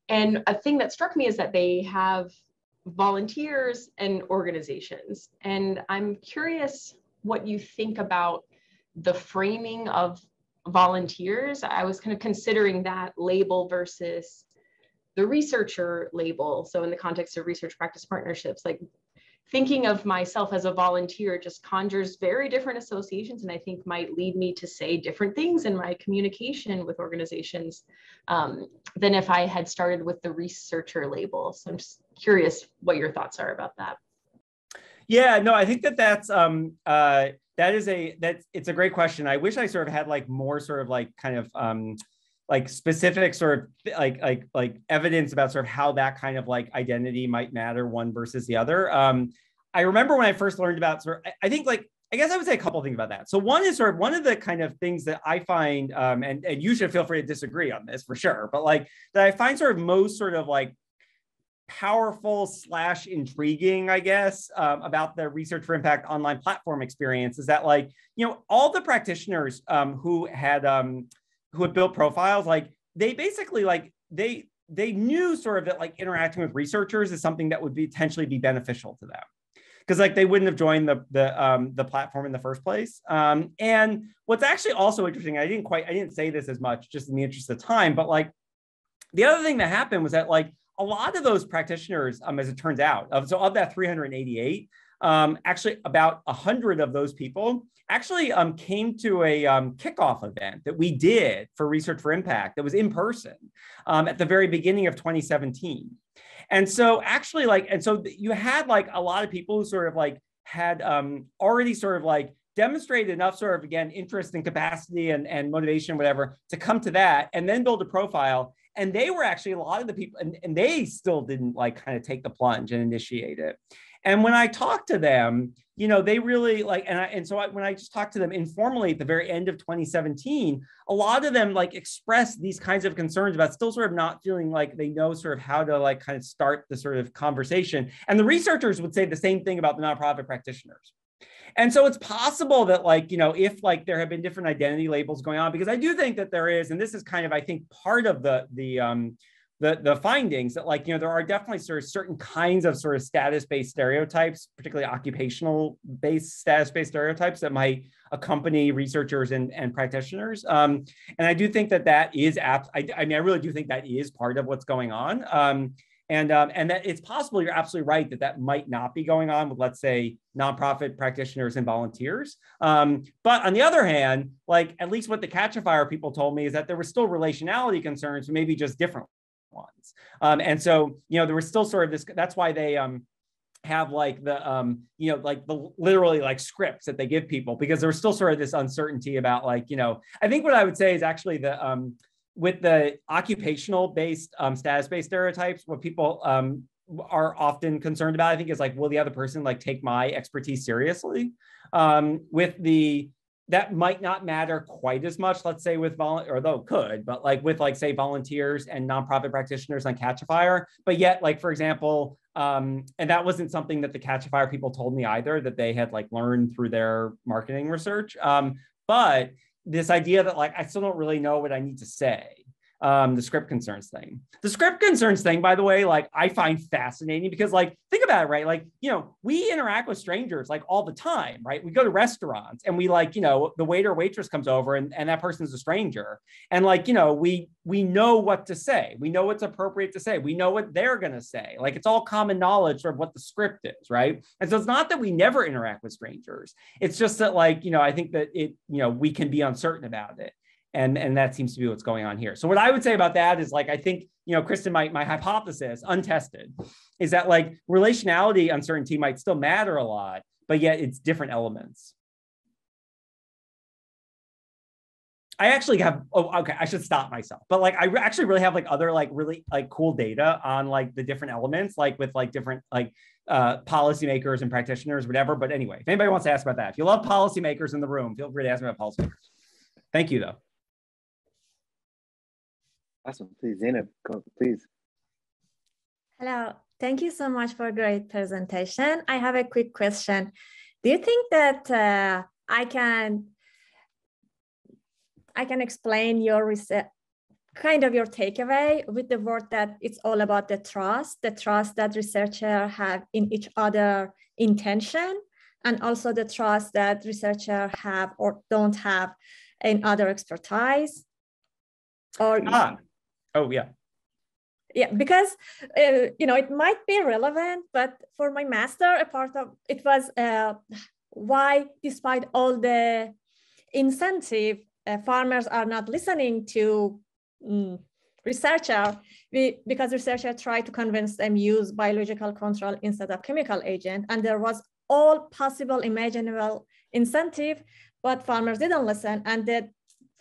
And a thing that struck me is that they have volunteers and organizations. And I'm curious what you think about the framing of volunteers. I was kind of considering that label versus the researcher label. So in the context of research practice partnerships, like thinking of myself as a volunteer just conjures very different associations, and I think might lead me to say different things in my communication with organizations than if I had started with the researcher label. So I'm just curious what your thoughts are about that. Yeah, no, I think that's it's a great question. I wish I sort of had like more sort of like kind of like specific sort of like evidence about sort of how that kind of like identity might matter one versus the other. I remember when I first learned about sort of, I think like, I guess I would say a couple of things about that. So one is sort of one of the kind of things that I find, and you should feel free to disagree on this for sure, but like that I find sort of most sort of like powerful / intriguing, I guess, about the research for impact online platform experience is that like, you know, all the practitioners who had built profiles, like they basically like, they knew sort of that like interacting with researchers is something that would potentially be beneficial to them. Because like they wouldn't have joined the platform in the first place. And what's actually also interesting, I didn't say this as much just in the interest of time, but like the other thing that happened was that like a lot of those practitioners, as it turns out, of that 388, actually about 100 of those people actually came to a kickoff event that we did for Research for Impact that was in person at the very beginning of 2017. And so actually like, and so you had like a lot of people who sort of like had already sort of like demonstrated enough sort of, again, interest and capacity and motivation, whatever, to come to that and then build a profile. And they were actually a lot of the people, and they still didn't like kind of take the plunge and initiate it. And when I talked to them, you know, they really like, when I just talked to them informally at the very end of 2017, a lot of them like expressed these kinds of concerns about still sort of not feeling like they know sort of how to like kind of start the sort of conversation. And the researchers would say the same thing about the nonprofit practitioners. And so it's possible that like, you know, if like there have been different identity labels going on, because I do think that there is, and this is kind of, I think, part of the findings that like, you know, there are definitely sort of certain kinds of sort of status-based stereotypes, particularly occupational-based status-based stereotypes that might accompany researchers and practitioners. And I do think that is, I mean, I really do think that is part of what's going on. And that it's possible, you're absolutely right, that might not be going on with, let's say, nonprofit practitioners and volunteers. But on the other hand, like at least what the Cachifier people told me is that there were still relationality concerns, maybe just different ones. And so, you know, there was still sort of this, that's why they have like the, you know, like the literally like scripts that they give people, because there was still sort of this uncertainty about like, you know, I think what I would say is actually the, with the occupational based status-based stereotypes, what people are often concerned about, I think, is like, will the other person like take my expertise seriously? That might not matter quite as much, let's say with although it could, but like with like say volunteers and nonprofit practitioners on Cachifier. But yet, like for example, and that wasn't something that the Cachifier people told me either, that they had like learned through their marketing research. But this idea that like, I still don't really know what I need to say. The script concerns thing. The script concerns thing, by the way, like I find fascinating because like, think about it, right? Like, you know, we interact with strangers like all the time, right? We go to restaurants and we like, you know, the waiter or waitress comes over and that person's a stranger. And like, you know, we know what to say. We know what's appropriate to say. We know what they're going to say. Like it's all common knowledge sort of what the script is, right? And so it's not that we never interact with strangers. It's just that like, you know, I think that it, you know, we can be uncertain about it. And that seems to be what's going on here. So what I would say about that is like, I think, you know, Kristen, my hypothesis, untested, is that like relationality uncertainty might still matter a lot, but yet it's different elements. I actually have, I should stop myself. But like, I actually really have like other like really like cool data on like the different elements, like with like different like policymakers and practitioners, whatever. But anyway, if anybody wants to ask about that, if you love policymakers in the room, feel free to ask me about policymakers. Thank you though. Awesome. Please, Zainab, go, please. Hello. Thank you so much for a great presentation. I have a quick question. Do you think that I can explain your research, kind of your takeaway with the word that it's all about the trust that researchers have in each other intention, and also the trust that researchers have or don't have in other expertise? Or oh yeah. Yeah, because you know, it might be relevant, but for my master, a part of it was why, despite all the incentive, farmers are not listening to researchers, because researchers try to convince them use biological control instead of chemical agent, and there was all possible imaginable incentive, but farmers didn't listen. And the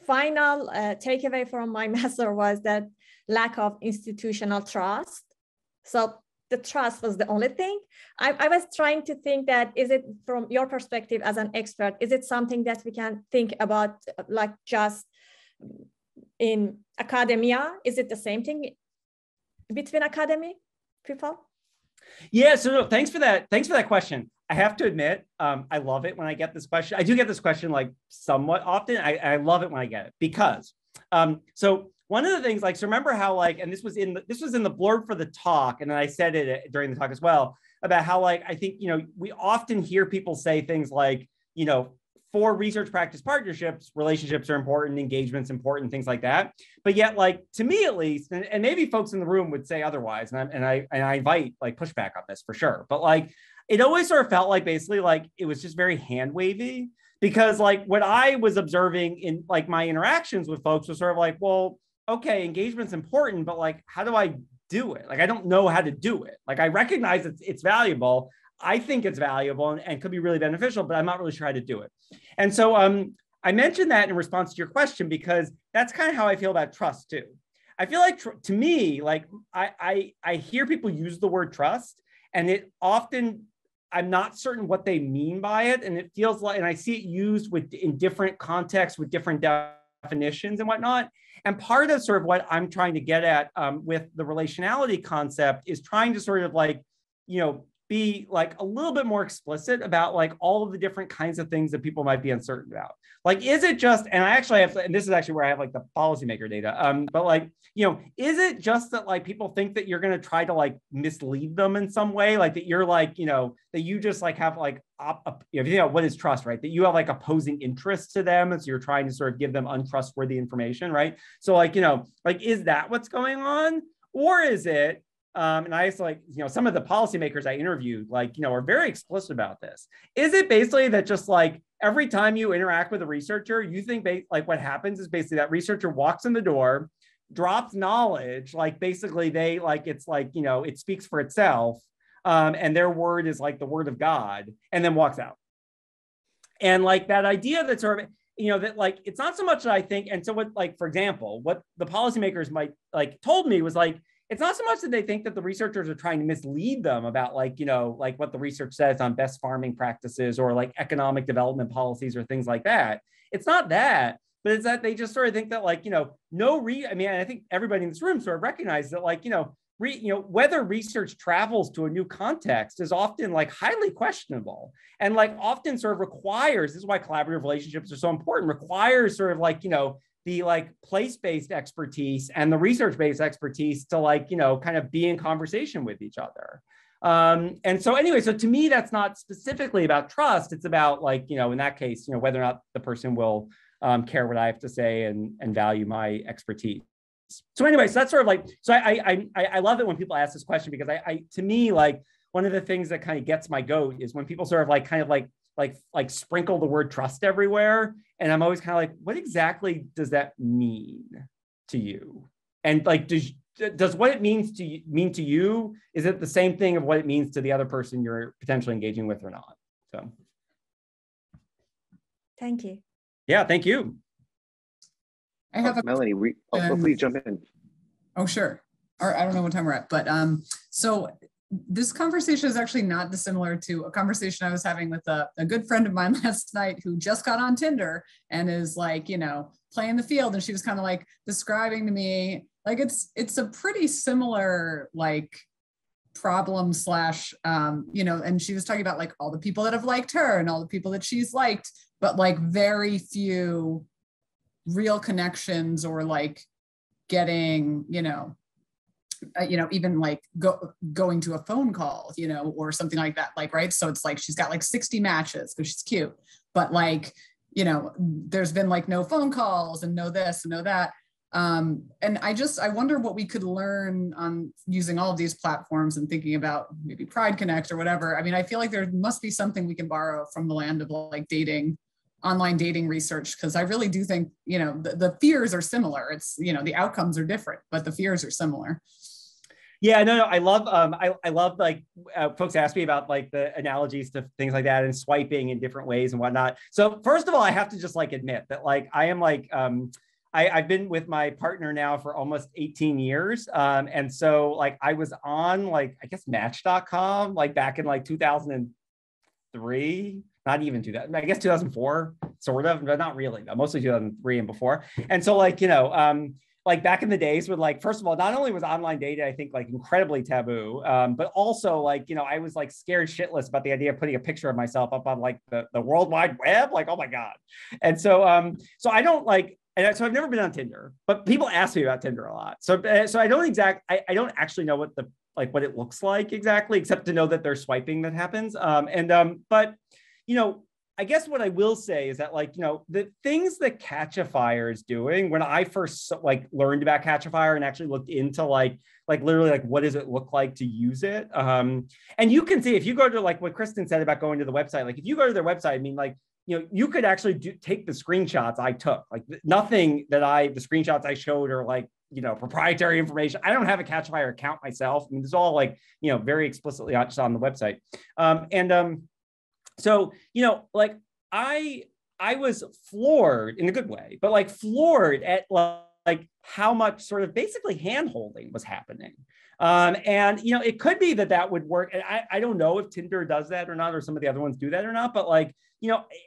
final takeaway from my master was that lack of institutional trust. So the trust was the only thing. I was trying to think that, is it from your perspective as an expert, is it something that we can think about like just in academia? Is it the same thing between academy people? Yeah, so no, thanks for that. Thanks for that question. I have to admit, I love it when I get this question. I do get this question like somewhat often. I love it when I get it because, so one of the things, like, so remember how like, and this was in the blurb for the talk, and then I said it during the talk as well, about how like, I think, we often hear people say things like, for research practice partnerships, relationships are important, engagement's important, things like that. But yet, like, to me at least, and maybe folks in the room would say otherwise, and I invite like pushback on this for sure. But like, it always sort of felt like basically like it was just very hand wavy, because like what I was observing in like my interactions with folks was sort of like, well, okay, engagement's important, but like, how do I do it? Like, I don't know how to do it. Like, I recognize it's valuable. I think it's valuable and could be really beneficial, but I'm not really sure how to do it. And so I mentioned that in response to your question, because that's kind of how I feel about trust too. I feel like to me, like I hear people use the word trust, and it often, I'm not certain what they mean by it. And it feels like, and I see it used in different contexts with different definitions and whatnot. And part of sort of what I'm trying to get at with the relationality concept is trying to sort of like, be like a little bit more explicit about like all of the different kinds of things that people might be uncertain about. Like, is it just, and I actually have, and this is actually where I have like the policymaker data, but like, is it just that like people think that you're going to try to like mislead them in some way? Like that you're like, that you just like have like, if you know, what is trust, right? That you have like opposing interests to them. And so you're trying to sort of give them untrustworthy information, right? So like, like, is that what's going on? Or is it, and I just like, some of the policymakers I interviewed, like, are very explicit about this. Is it basically that just like every time you interact with a researcher, you think like what happens is basically that researcher walks in the door, drops knowledge, like basically they like, it's like, it speaks for itself. And their word is like the word of God, and then walks out. And like that idea that sort of, that like, it's not so much that I think, and so what, like, for example, what the policymakers might like told me was like, it's not so much that they think that the researchers are trying to mislead them about like, like what the research says on best farming practices or like economic development policies or things like that. It's not that, but it's that they just sort of think that like, I mean, I think everybody in this room sort of recognizes that like, whether research travels to a new context is often like highly questionable, and like often sort of requires, this is why collaborative relationships are so important, requires sort of like, the like place-based expertise and the research-based expertise to like, kind of be in conversation with each other. And so anyway, so to me, that's not specifically about trust. It's about like, in that case, whether or not the person will care what I have to say and value my expertise. So anyway, so that's sort of like, so I love it when people ask this question, because to me, like one of the things that kind of gets my goat is when people sort of like, kind of like sprinkle the word trust everywhere. And I'm always kind of like, what exactly does that mean to you? And like, does what it means to you mean to you? Is it the same thing of what it means to the other person you're potentially engaging with or not? So. Thank you. Yeah, thank you. I have Melanie, please jump in. Oh, sure. Or I don't know what time we're at, but so this conversation is actually not dissimilar to a conversation I was having with a good friend of mine last night who just got on Tinder and is like, playing the field. And she was kind of like describing to me, like, it's a pretty similar, like, problem slash, and she was talking about like all the people that have liked her and all the people that she's liked, but like very few real connections or like getting, even like going to a phone call, or something like that, like, right. So it's like, she's got like 60 matches because she's cute, but like, there's been like no phone calls and no this and no that. And I wonder what we could learn on using all of these platforms and thinking about maybe Pride Connect or whatever. I mean, I feel like there must be something we can borrow from the land of like online dating research, because I really do think, the fears are similar. It's, the outcomes are different, but the fears are similar. Yeah, no, I love I love like folks ask me about like the analogies to things like that and swiping in different ways and whatnot. So first of all, I have to just like admit that like I am like I've been with my partner now for almost 18 years. And so like I was on like I guess Match.com like back in like 2003, not even 2000, I guess 2004, sort of, but not really, though, mostly 2003 and before. And so like, like back in the days with like, first of all, not only was online dating, I think like incredibly taboo, but also like, I was like scared shitless about the idea of putting a picture of myself up on like the World Wide Web, like, oh my God. And so, so I don't like, and so I've never been on Tinder, but people ask me about Tinder a lot. So I don't I don't actually know what what it looks like exactly, except to know that there's swiping that happens. But, I guess what I will say is that like, the things that Cachifier is doing, when I first like learned about Cachifier and actually looked into like literally like, what does it look like to use it? And you can see, if you go to like what Kristen said about going to the website, like if you go to their website, I mean, like, you could actually take the screenshots I took, like nothing that the screenshots I showed are like, proprietary information. I don't have a Cachifier account myself. I mean, it's all like, very explicitly just on the website. So, like I was floored in a good way, but like floored at like how much sort of basically hand-holding was happening. And, it could be that would work. And I don't know if Tinder does that or not, or some of the other ones do that or not, but like,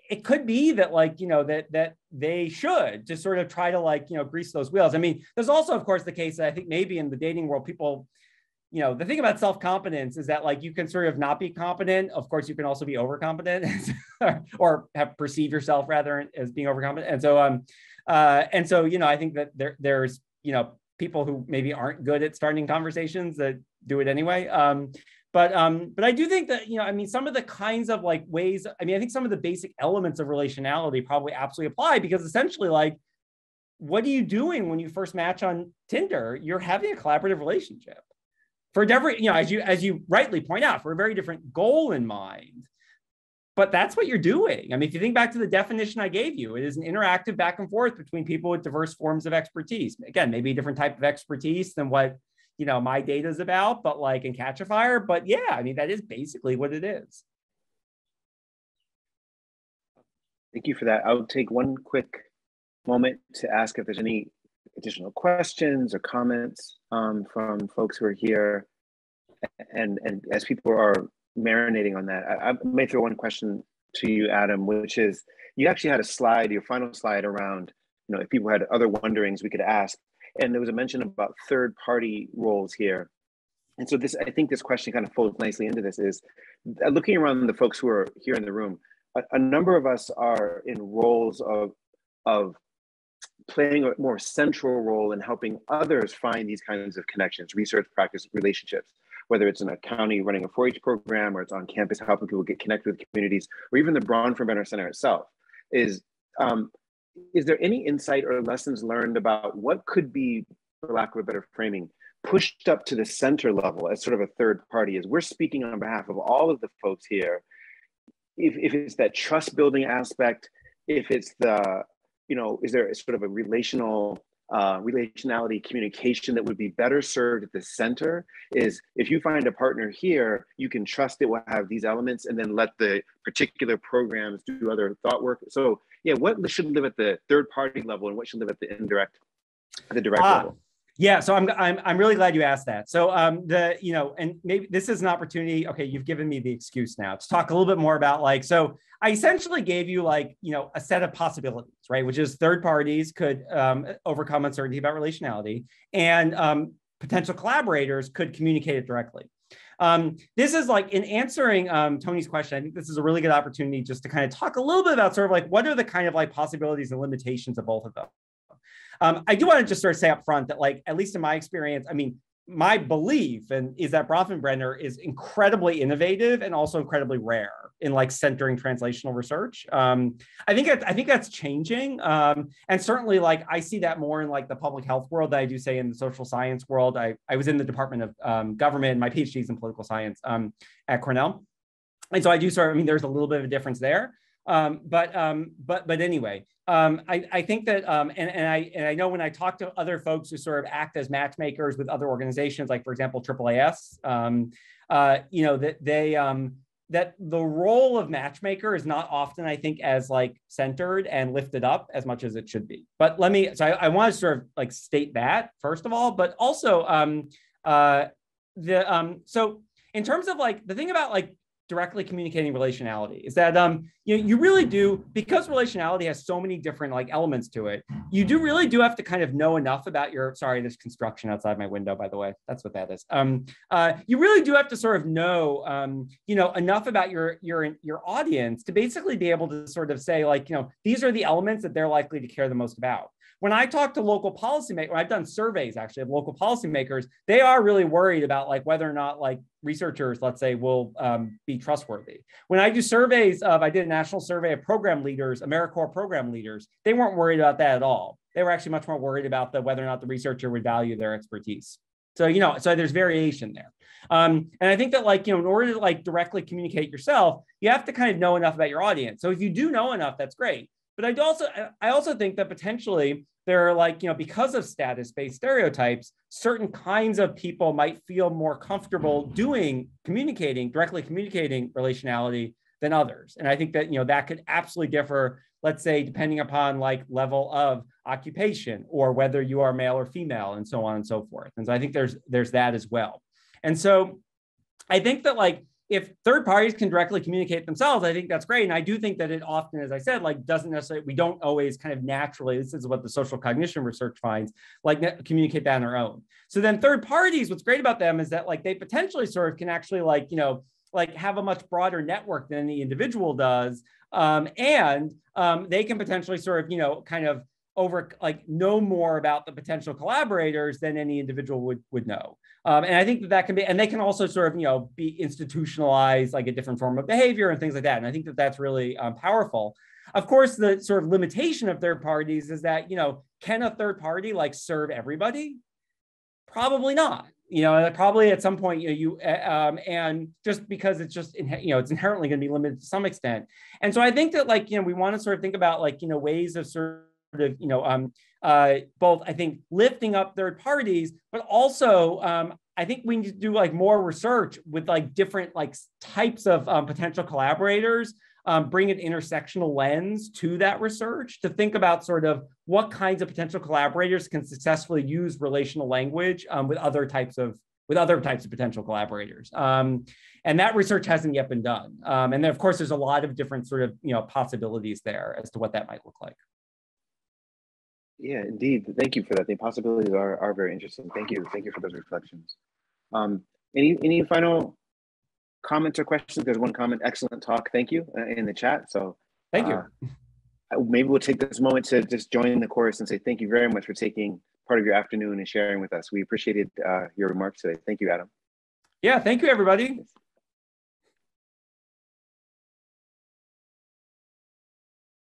it could be that like, that they should just sort of try to like, grease those wheels. I mean, there's also, of course, the case that I think maybe in the dating world, people, the thing about self-competence is that like you can sort of not be competent. Of course, you can also be overcompetent or have perceive yourself rather as being overcompetent. And so, I think that there's, people who maybe aren't good at starting conversations that do it anyway. But I do think that, I mean, some of the kinds of like ways, I mean, I think some of the basic elements of relationality probably absolutely apply, because essentially like, what are you doing when you first match on Tinder? You're having a collaborative relationship. For different, as you rightly point out, for a very different goal in mind. But that's what you're doing. I mean, if you think back to the definition I gave you, it is an interactive back and forth between people with diverse forms of expertise. Again, maybe a different type of expertise than what, my data is about, but like in Cachifier. But yeah, I mean, that is basically what it is. Thank you for that. I'll take one quick moment to ask if there's any additional questions or comments from folks who are here. And as people are marinating on that, I may throw one question to you, Adam, which is, you actually had a slide, your final slide around, if people had other wonderings we could ask. And there was a mention about third-party roles here. And so I think this question kind of folds nicely into this, is looking around the folks who are here in the room, a number of us are in roles of playing a more central role in helping others find these kinds of connections, research, practice, relationships, whether it's in a county running a 4-H program, or it's on campus helping people get connected with communities, or even the Braun for Better Center itself. Is there any insight or lessons learned about what could be, for lack of a better framing, pushed up to the center level as sort of a third party, as we're speaking on behalf of all of the folks here? If it's that trust building aspect, if it's the, is there a sort of a relationality communication that would be better served at the center? Is if you find a partner here, you can trust it will have these elements, and then let the particular programs do other thought work. So yeah, what should live at the third party level, and what should live at the direct level? Yeah, so I'm really glad you asked that. So and maybe this is an opportunity. Okay, you've given me the excuse now to talk a little bit more about like, so I essentially gave you like, a set of possibilities, right? Which is third parties could overcome uncertainty about relationality, and potential collaborators could communicate it directly. This is like, in answering Tony's question, I think this is a really good opportunity just to kind of talk a little bit about sort of like, what are the kind of like possibilities and limitations of both of them. I do want to just sort of say up front that, like, at least in my experience, I mean, my belief is that Bronfenbrenner is incredibly innovative and also incredibly rare in like centering translational research. I think that's changing, and certainly like I see that more in like the public health world than I do say in the social science world. I was in the Department of Government. My PhD is in political science at Cornell, and so I do sort of, I mean, there's a little bit of a difference there. But anyway, I think that and I know when I talk to other folks who sort of act as matchmakers with other organizations, like for example AAAS, you know, that they that the role of matchmaker is not often, I think, as like centered and lifted up as much as it should be. But let me, so I want to sort of like state that first of all, but also so in terms of like the thing about like directly communicating relationality is that you really do, because relationality has so many different like elements to it, you really do have to kind of know enough about your, sorry, there's construction outside my window, by the way, that's what that is. You really do have to sort of know you know, enough about your audience to basically be able to sort of say like, you know, these are the elements that they're likely to care the most about. When I talk to local policymakers, I've done surveys actually of local policymakers, they are really worried about like whether or not like researchers, let's say, will be trustworthy. When I do surveys of, I did a national survey of program leaders, AmeriCorps program leaders, they weren't worried about that at all. They were actually much more worried about whether or not the researcher would value their expertise. So, you know, so there's variation there. And I think that like, you know, in order to like directly communicate yourself, you have to kind of know enough about your audience. So if you do know enough, that's great. But I also think that potentially there are like, you know, because of status-based stereotypes, certain kinds of people might feel more comfortable directly communicating relationality than others. And I think that, you know, that could absolutely differ, let's say, depending upon like level of occupation or whether you are male or female and so on and so forth. And so I think there's that as well. And so I think that like, if third parties can directly communicate themselves, I think that's great. And I do think that it often, as I said, like doesn't necessarily, we don't always kind of naturally, this is what the social cognition research finds, like communicate that on our own. So then third parties, what's great about them is that like they potentially sort of can actually like, you know, like have a much broader network than the individual does. And they can potentially sort of, you know, kind of know more about the potential collaborators than any individual would know. And I think that can be, and they can also sort of, you know, be institutionalized, like a different form of behavior and things like that. And I think that that's really powerful. Of course, the sort of limitation of third parties is that, you know, can a third party like serve everybody? Probably not. You know, probably at some point, you know, and just because it's just, you know, it's inherently going to be limited to some extent. And so I think that like, you know, we want to sort of think about like, you know, ways of sort of, you know, both, I think, lifting up third parties, but also I think we need to do like more research with like different like types of potential collaborators, bring an intersectional lens to that research to think about sort of what kinds of potential collaborators can successfully use relational language with other types of potential collaborators. And that research hasn't yet been done. And then of course, there's a lot of different sort of, you know, possibilities there as to what that might look like. Yeah, indeed. Thank you for that. The possibilities are very interesting. Thank you. Thank you for those reflections. Any final comments or questions? There's one comment. Excellent talk. Thank you in the chat. So thank you. Maybe we'll take this moment to just join the chorus and say thank you very much for taking part of your afternoon and sharing with us. We appreciated your remarks today. Thank you, Adam. Yeah, thank you, everybody.